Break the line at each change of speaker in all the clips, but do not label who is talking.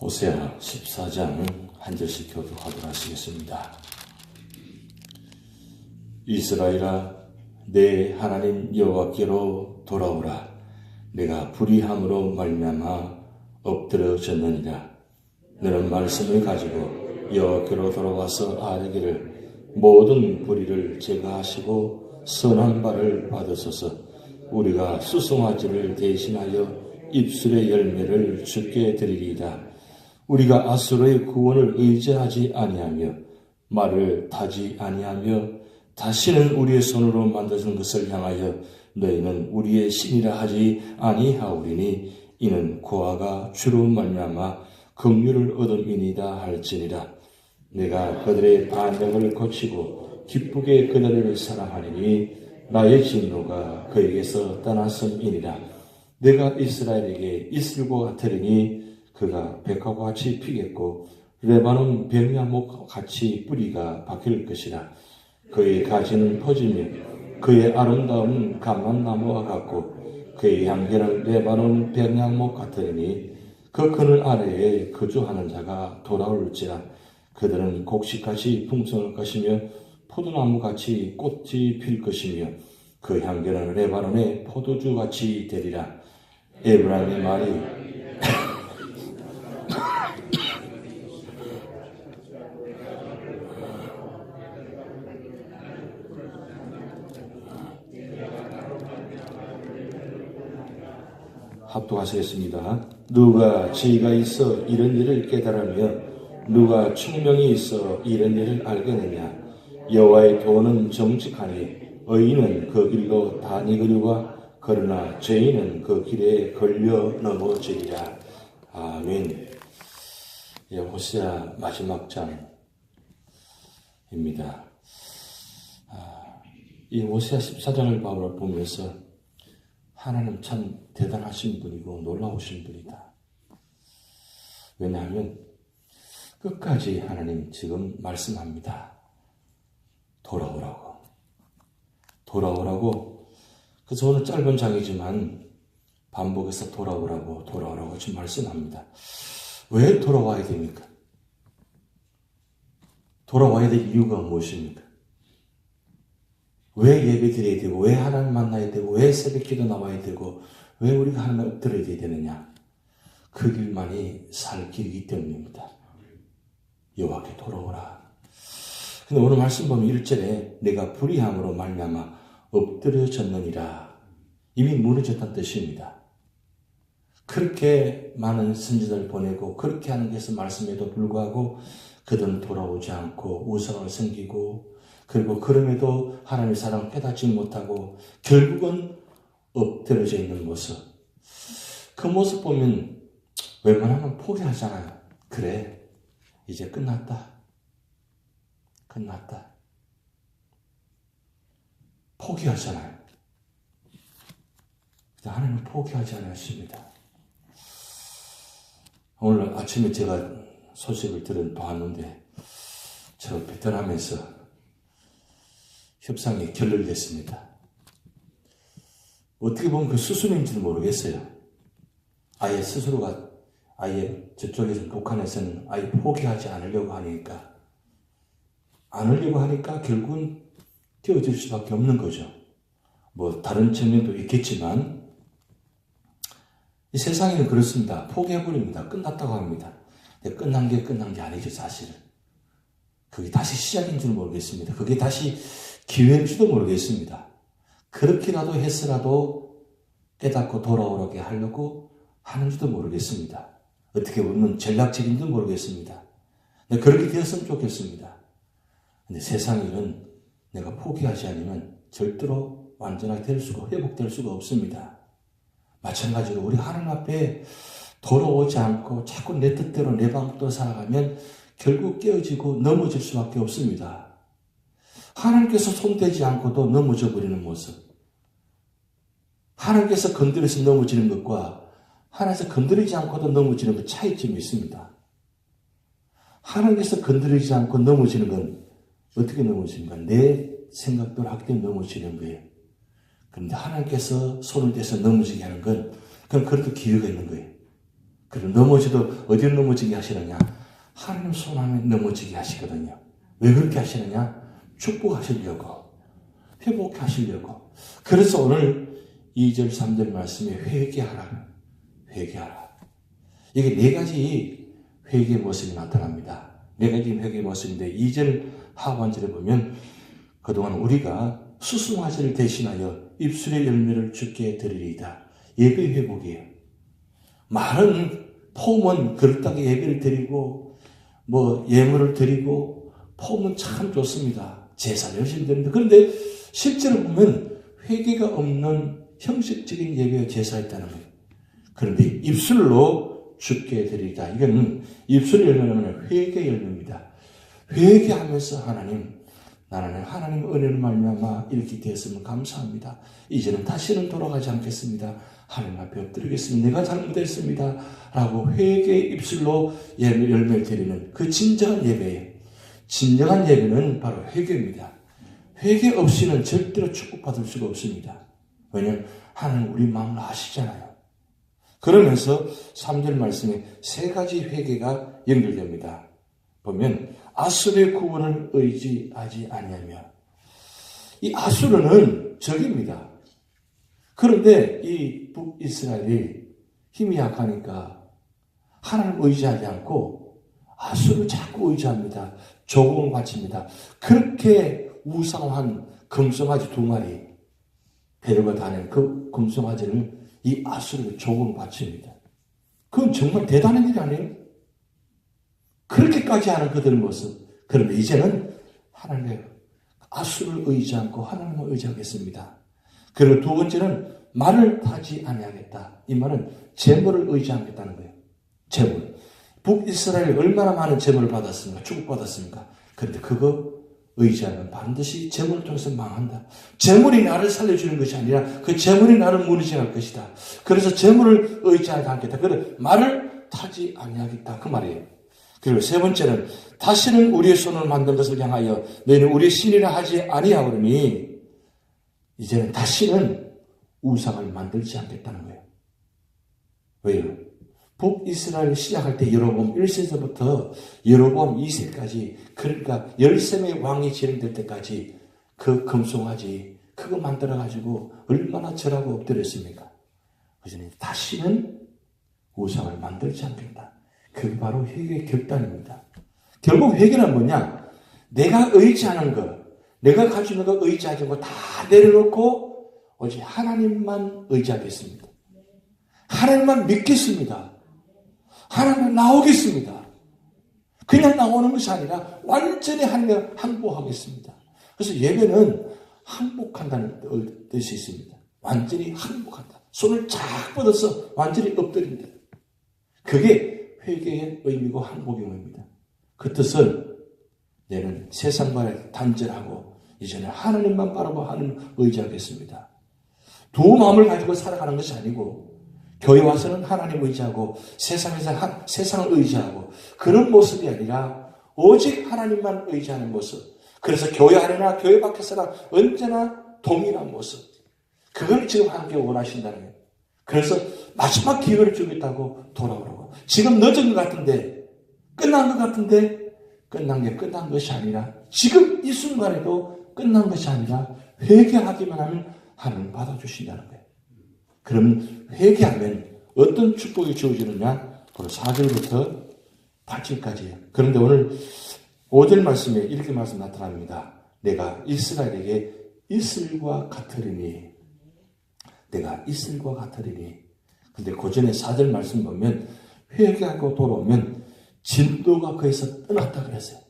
호세아 14장 한 절씩 교독하도록 하시겠습니다. 이스라엘아, 내 하나님 여호와께로 돌아오라. 내가 불의함으로 말미암아 엎드러졌느니라. 너는 말씀을 가지고 여호와께로 돌아와서 아뢰기를 모든 불의를 제거하시고 선한 바를 받으소서. 우리가 수송아지를 대신하여 입술의 열매를 주께 드리리이다. 우리가 아수르의 구원을 의지하지 아니하며 말을 타지 아니하며 다시는 우리의 손으로 만드신 것을 향하여 너희는 우리의 신이라 하지 아니하오리니 이는 고아가 주로 말미암아 긍휼을 얻음이니이다 할지니라. 내가 그들의 반역을 고치고 기쁘게 그들을 사랑하리니 나의 진노가 그에게서 떠났음이니라. 내가 이스라엘에게 이슬과 같으리니 그가 백화와 같이 피겠고 레바논 병야목 같이 뿌리가 박힐 것이라. 그의 가지는 퍼지며 그의 아름다운 감람나무와 같고 그의 향기는 레바논 병야목 같으니 그 그늘 아래에 거주하는 자가 돌아올지라. 그들은 곡식같이 풍성할 것이며 포도나무같이 꽃이 필 것이며 그 향기는 레바논의 포도주같이 되리라. 에브라임의 말이 합독하시겠습니다. 누가 지혜가 있어 이런 일을 깨달으며 누가 총명이 있어 이런 일을 알겠느냐. 여호와의 도는 정직하니 의인은 그 길로 다니거니와 그러나 죄인은 그 길에 걸려 넘어지리라. 아멘. 호세아 마지막 장입니다. 이 호세아 14장을 보면서 하나님 참 대단하신 분이고 놀라우신 분이다. 왜냐하면 끝까지 하나님 지금 말씀합니다. 돌아오라고. 그래서 오늘 짧은 장이지만 반복해서 돌아오라고 지금 말씀합니다. 왜 돌아와야 됩니까? 돌아와야 될 이유가 무엇입니까? 왜 예배 드려야 되고, 왜 하나님 만나야 되고, 왜 새벽 기도 나와야 되고, 왜 우리가 하나님 엎드려야 되느냐? 그 길만이 살 길이기 때문입니다. 여호와께 돌아오라. 근데 오늘 말씀 보면 1절에 내가 불의함으로 말미암아 엎드려졌느니라. 이미 무너졌다는 뜻입니다. 그렇게 많은 선지자를 보내고 그렇게 하는 것을 말씀에도 불구하고 그들은 돌아오지 않고 우상을 섬기고 그리고 그럼에도 하나님의 사랑을 깨닫지 못하고 결국은 엎드려져 있는 모습. 그 모습 보면 웬만하면 포기하잖아요. 그래, 이제 끝났다. 포기하잖아요. 근데 하나님은 포기하지 않으십니다. 오늘 아침에 제가 소식을 봤는데 제가 베트남에서 협상이 결렬됐습니다. 어떻게 보면 그 수순인지는 모르겠어요. 아예 스스로가 아예 저쪽에서 북한에서는 아예 포기하지 않으려고 하니까 결국은 띄워질 수밖에 없는 거죠. 뭐 다른 측면도 있겠지만 이 세상에는 그렇습니다. 포기해버립니다. 끝났다고 합니다. 근데 끝난 게 아니죠, 사실은. 그게 다시 시작인지는 모르겠습니다. 그게 다시 기회일지도 모르겠습니다. 그렇게라도 했으라도 깨닫고 돌아오게 하려고 하는지도 모르겠습니다. 어떻게 보면 전략적인지도 모르겠습니다. 근데 그렇게 되었으면 좋겠습니다. 근데 세상 일은 내가 포기하지 않으면 절대로 완전하게 회복될 수가 없습니다. 마찬가지로 우리 하나님 앞에 돌아오지 않고 자꾸 내 뜻대로 내 방법대로 살아가면 결국 깨어지고 넘어질 수밖에 없습니다. 하나님께서 손대지 않고도 넘어져 버리는 모습. 하나님께서 건드려서 넘어지는 것과 하나님께서 건드리지 않고도 넘어지는 것 차이점이 있습니다. 하나님께서 건드리지 않고 넘어지는 건 어떻게 넘어집니까? 내 생각대로 하기 때문에 넘어지는 거예요. 그런데 하나님께서 손을 대서 넘어지게 하는 건 그건 그래도 기회가 있는 거예요. 그럼 넘어져도 어디로 넘어지게 하시느냐? 하나님 손안에 넘어지게 하시거든요. 왜 그렇게 하시느냐? 축복하시려고, 회복하시려고. 그래서 오늘 2절 3절 말씀에 회개하라. 회개하라. 이게 네 가지 회개의 모습이 나타납니다. 네 가지 회개의 모습인데 2절 하반절에 보면 그동안 우리가 수송아지를 대신하여 입술의 열매를 주께 드리리이다. 예배 회복이에요. 말은 폼은 그릇하게 예배를 드리고 예물을 드리고 폼은 참 좋습니다. 제사를 열심히 드립니다. 그런데 실제로 보면 회개가 없는 형식적인 예배와 제사였다는 거예요. 그런데 입술로 주께 드리리이다. 이건 입술의 열매는 회개 열매입니다. 회개하면서 나는 하나님 은혜를 말미암아 이렇게 되었으면 감사합니다. 이제는 다시는 돌아가지 않겠습니다. 하나님 앞에 엎드리겠습니다. 내가 잘못했습니다. 라고 회개의 입술로 열매를 드리는 그 진정한 예배예요. 진정한 예배는 바로 회개입니다. 회개 없이는 절대로 축복받을 수가 없습니다. 왜냐하면 하나님 우리 마음을 아시잖아요. 그러면서 3절 말씀에 세 가지 회개가 연결됩니다. 보면 아수르의 구원을 의지하지 아니하며, 이 아수르는 적입니다. 그런데 이 북이스라엘이 힘이 약하니까 하나님 의지하지 않고 아수르 자꾸 의지합니다. 조공을 바칩니다. 그렇게 우상한 금송아지 2마리 데려가 다니는 그 금송아지를 이 아수르가 조공을 바칩니다. 그건 정말 대단한 일이 아니에요? 그렇게까지 하는 그들의 모습. 그런데 이제는 하나님의 아수를 의지 않고 하나님을 의지하겠습니다. 그리고 두 번째는 말을 타지 아니하겠다. 이 말은 재물을 의지하겠다는 거예요. 재물. 북이스라엘 얼마나 많은 재물을 받았습니까? 축복받았습니까? 그런데 그거 의지하면 반드시 재물을 통해서 망한다. 재물이 나를 살려주는 것이 아니라 그 재물이 나를 무너지게 것이다. 그래서 재물을 의지하지 않겠다. 그래 말을 타지 아니하겠다. 그 말이에요. 그리고 세 번째는 다시는 우리의 손을 만든 것을 향하여 너희는 우리의 신이라 하지 아니하오니 이제는 다시는 우상을 만들지 않겠다는 거예요. 왜요? 북이스라엘 시작할 때 여로보암 1세서부터 여로보암 2세까지, 그러니까 13명의 왕이 진행될 때까지 그 금송아지 그거 만들어가지고 얼마나 절하고 엎드렸습니까? 그래서 다시는 우상을 만들지 않겠다. 그게 바로 회개의 결단입니다. 결국 회개는 뭐냐? 내가 의지하는 것, 내가 가지고 있는 거 의지하지 않고 다 내려놓고 오직 하나님만 의지하겠습니다. 하나님만 믿겠습니다. 하나님만 나오겠습니다. 그냥 나오는 것이 아니라 완전히 하나님을 항복하겠습니다. 그래서 예배는 항복한다는 뜻이 있습니다. 완전히 항복한다. 손을 쫙 뻗어서 완전히 엎드린다. 그게 회개의 의미고 항복의 의미입니다. 그 뜻은 내는 세상과의 단절하고 이제는 하나님만 바라보고 하나님 의지하겠습니다. 두 마음을 가지고 살아가는 것이 아니고 교회 와서는 하나님 의지하고 세상에서 세상을 의지하고 그런 모습이 아니라 오직 하나님만 의지하는 모습. 그래서 교회 안이나 교회 밖에서나 언제나 동일한 모습. 그걸 지금 하나님께 원하신다는 거예요. 그래서 마지막 기회를 주겠다고 돌아오라고. 지금 늦은 것 같은데, 끝난 것 같은데, 끝난 게 끝난 것이 아니라 지금 이 순간에도 끝난 것이 아니라 회개하기만 하면 하나님 받아주신다는 거예요. 그럼 회개하면 어떤 축복이 주어지느냐? 바로 4절부터 8절까지예요. 그런데 오늘 5절 말씀에 이렇게 말씀 나타납니다. 내가 이스라엘에게 이슬과 같으리니. 내가 이슬과 같으리니. 근데 그 전에 4절 말씀 보면 회개하고 돌아오면 진노가 그에서 떠났다 그랬어요.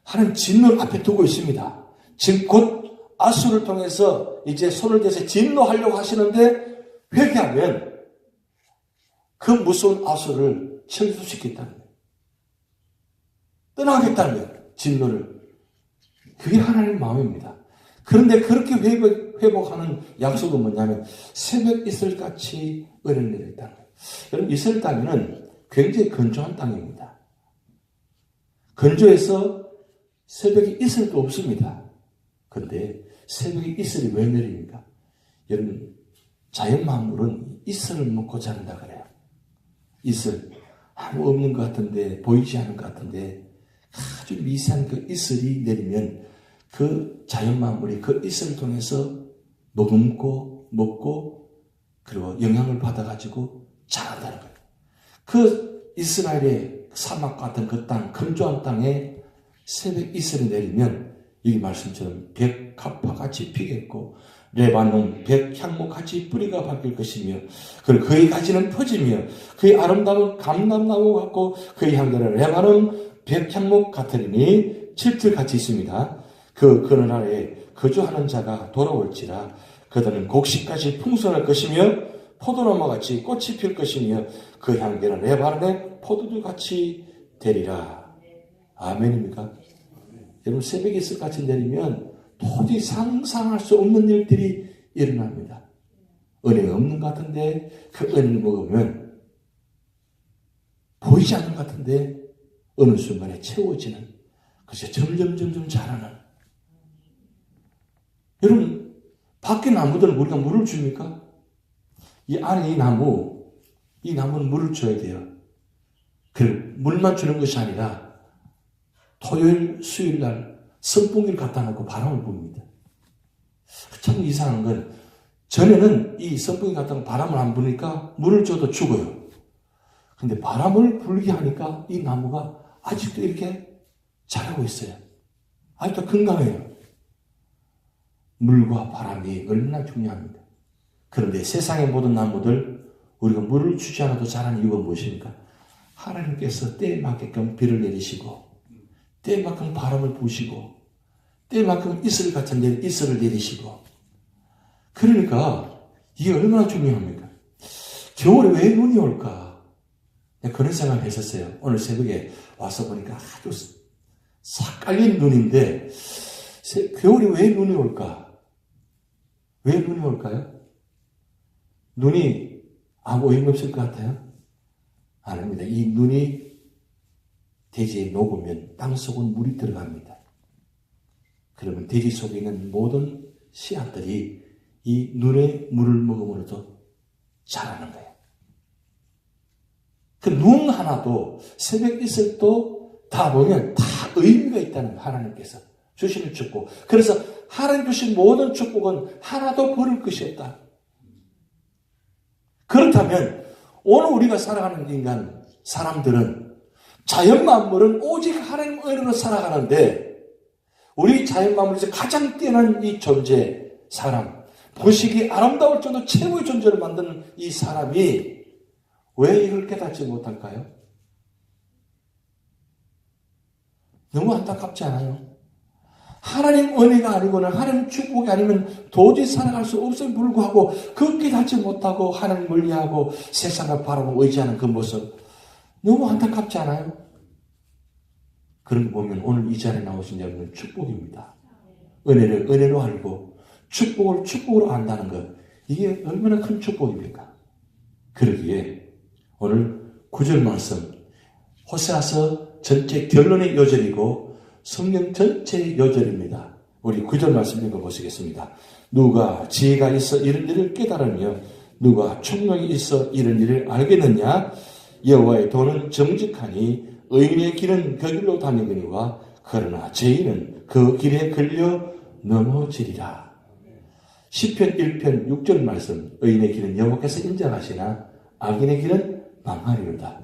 하나님 진노를 앞에 두고 있습니다. 지금 곧 아수를 통해서 이제 손을 대서 진노하려고 하시는데 회개하면 그 무서운 아수를 철수시키겠다는 거예요. 떠나겠다는 거예요. 진노를. 그게 하나님의 마음입니다. 그런데 그렇게 회복하는 약속은 뭐냐면 새벽 이슬같이 은혜를 있다는 거예요. 여러분 이스라엘 땅에는 굉장히 건조한 땅입니다. 건조해서 새벽에 이슬도 없습니다. 그런데 새벽에 이슬이 왜 내립니까? 여러분 자연 만물은 이슬을 먹고 자란다 그래요. 이슬. 아무 없는 것 같은데, 보이지 않는 것 같은데 아주 미세한 그 이슬이 내리면 그 자연 만물이 그 이슬을 통해서 머금고 먹고 그리고 영향을 받아가지고 자란다는 거예요. 그 이스라엘의 사막 같은 그 땅, 건조한 땅에 새벽 이슬이 내리면 이 말씀처럼 백합화같이 피겠고 레바논 백향목같이 뿌리가 바뀔 것이며 그리고 그의 가지는 퍼지며 그의 아름다운 감람나무 같고 그의 향기는 레바논 백향목 같으리니 칠틀같이 있습니다. 그는 아래에 거주하는 자가 돌아올지라 그들은 곡식까지 풍성할 것이며 포도나무같이 꽃이 필 것이며 그 향기는 레바논의 포도주같이 되리라. 아멘입니까? 여러분 새벽에 이슬같이 내리면 도저히 상상할 수 없는 일들이 일어납니다. 은혜가 없는 것 같은데 그 은혜를 먹으면 보이지 않는 것 같은데 어느 순간에 채워지는 그래서 점점 자라는 여러분 밖에 나무들은 우리가 물을 줍니까? 이 안에 이 나무는 물을 줘야 돼요. 그 물만 주는 것이 아니라 토요일, 수요일 날 선풍기를 갖다 놓고 바람을 붑니다. 참 이상한 건 전에는 이 선풍기 갖다 놓고 바람을 안 부니까 물을 줘도 죽어요. 근데 바람을 불게 하니까 이 나무가 아직도 이렇게 자라고 있어요. 아직도 건강해요. 물과 바람이 얼마나 중요합니다. 그런데 세상의 모든 나무들 우리가 물을 주지 않아도 자라는 이유가 무엇입니까? 하나님께서 때에 맞게끔 비를 내리시고 때만큼 바람을 부시고 때만큼 이슬 같은 이슬을 내리시고 그러니까 이게 얼마나 중요합니까? 겨울에 왜 눈이 올까? 그런 생각을 했었어요. 오늘 새벽에 와서 보니까 아주 싹 깔린 눈인데 겨울에 왜 눈이 올까? 왜 눈이 올까요? 눈이 아무 의미 없을 것 같아요? 아닙니다. 이 눈이 대지에 녹으면 땅속은 물이 들어갑니다. 그러면 대지 속에 있는 모든 씨앗들이 이 눈의 물을 먹음으로도 자라는 거예요. 그 눈 하나도 새벽 이슬도 다 보면 다 의미가 있다는 거예요. 하나님께서 주시는 축복. 그래서 하나님 주신 모든 축복은 하나도 버릴 것이 없다. 그렇다면 오늘 우리가 살아가는 인간 사람들은 자연 만물은 오직 하나님 은혜로 살아가는데 우리 자연 만물에서 가장 뛰어난 이 존재 사람 보시기 아름다울 정도 최고의 존재를 만드는 이 사람이 왜 이걸 깨닫지 못할까요? 너무 안타깝지 않아요? 하나님 은혜가 아니고는 하나님 축복이 아니면 도저히 살아갈 수 없음에 불구하고 그 깨닫지 못하고 하나님 멀리하고 세상을 바라보고 의지하는 그 모습 너무 안타깝지 않아요? 그런 거 보면 오늘 이 자리에 나오신 여러분은 축복입니다. 은혜를 은혜로 알고 축복을 축복으로 안다는 것 이게 얼마나 큰 축복입니까? 그러기에 오늘 9절 말씀 호세아서 전체 결론의 요절이고 성경 전체의 요절입니다. 우리 9절 말씀 읽어보시겠습니다. 누가 지혜가 있어 이런 일을 깨달으며 누가 총명이 있어 이런 일을 알겠느냐? 여호와의 도는 정직하니 의인의 길은 그 길로 다니거니와 그러나 죄인은 그 길에 걸려 넘어지리라. 시편 1편 6절 말씀 의인의 길은 여호와께서 인정하시나 악인의 길은 망하리로다.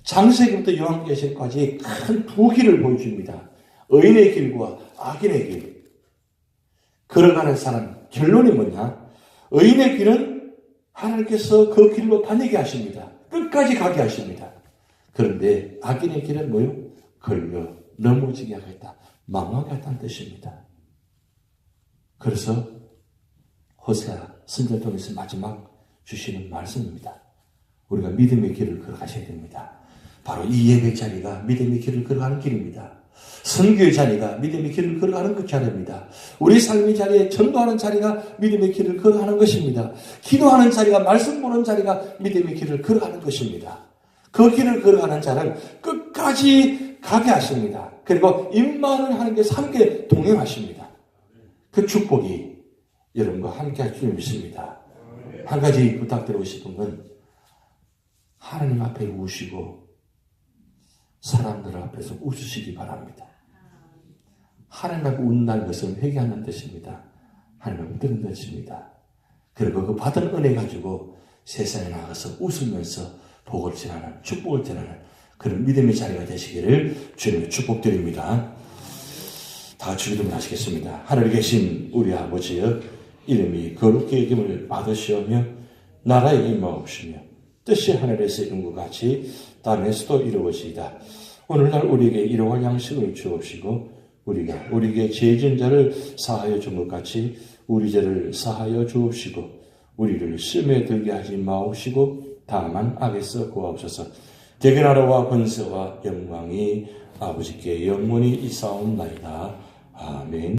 창세기부터 요한계시록까지 큰 두 길을 보여줍니다. 의인의 길과 악인의 길. 걸어가는 사람 결론이 뭐냐? 의인의 길은 하나님께서 그 길로 다니게 하십니다. 끝까지 가게 하십니다. 그런데 악인의 길은 뭐요? 걸려 넘어지게 하겠다. 망하게 하겠다는 뜻입니다. 그래서 호세아 선지자를 통해서 마지막 주시는 말씀입니다. 우리가 믿음의 길을 걸어가셔야 됩니다. 바로 이 예배 자리가 믿음의 길을 걸어가는 길입니다. 선교의 자리가 믿음의 길을 걸어가는 그 자리입니다. 우리 삶의 자리에 전도하는 자리가 믿음의 길을 걸어가는 것입니다. 기도하는 자리가 말씀 보는 자리가 믿음의 길을 걸어가는 것입니다. 그 길을 걸어가는 자는 끝까지 가게 하십니다. 그리고 임마누엘 하나님께서 함께 동행하십니다. 그 축복이 여러분과 함께 할 줄 믿습니다. 한 가지 부탁드리고 싶은 건 하나님 앞에 우시고 사람들 앞에서 웃으시기 바랍니다. 하나님 앞에 웃는다는 것은 회개하는 뜻입니다. 하나님 앞에 드는 뜻입니다. 그리고 그 받은 은혜 가지고 세상에 나가서 웃으면서 복을 전하는, 축복을 전하는 그런 믿음의 자리가 되시기를 주님의 축복드립니다. 다 같이 기도를 하시겠습니다. 하늘에 계신 우리 아버지여, 이름이 거룩히 여김을 받으시오며 나라에 임하옵시며 뜻이 하늘에서 이룬 것 같이 땅에서도 이루어지이다. 오늘날 우리에게 일용할 양식을 주옵시고 우리가 우리에게 죄 지은 자를 사하여 준 것 같이 우리 죄를 사하여 주옵시고 우리를 시험에 들게 하지 마옵시고 다만 악에서 구하옵소서. 대개 나라와 권세와 영광이 아버지께 영원히 있사옵나이다. 아멘.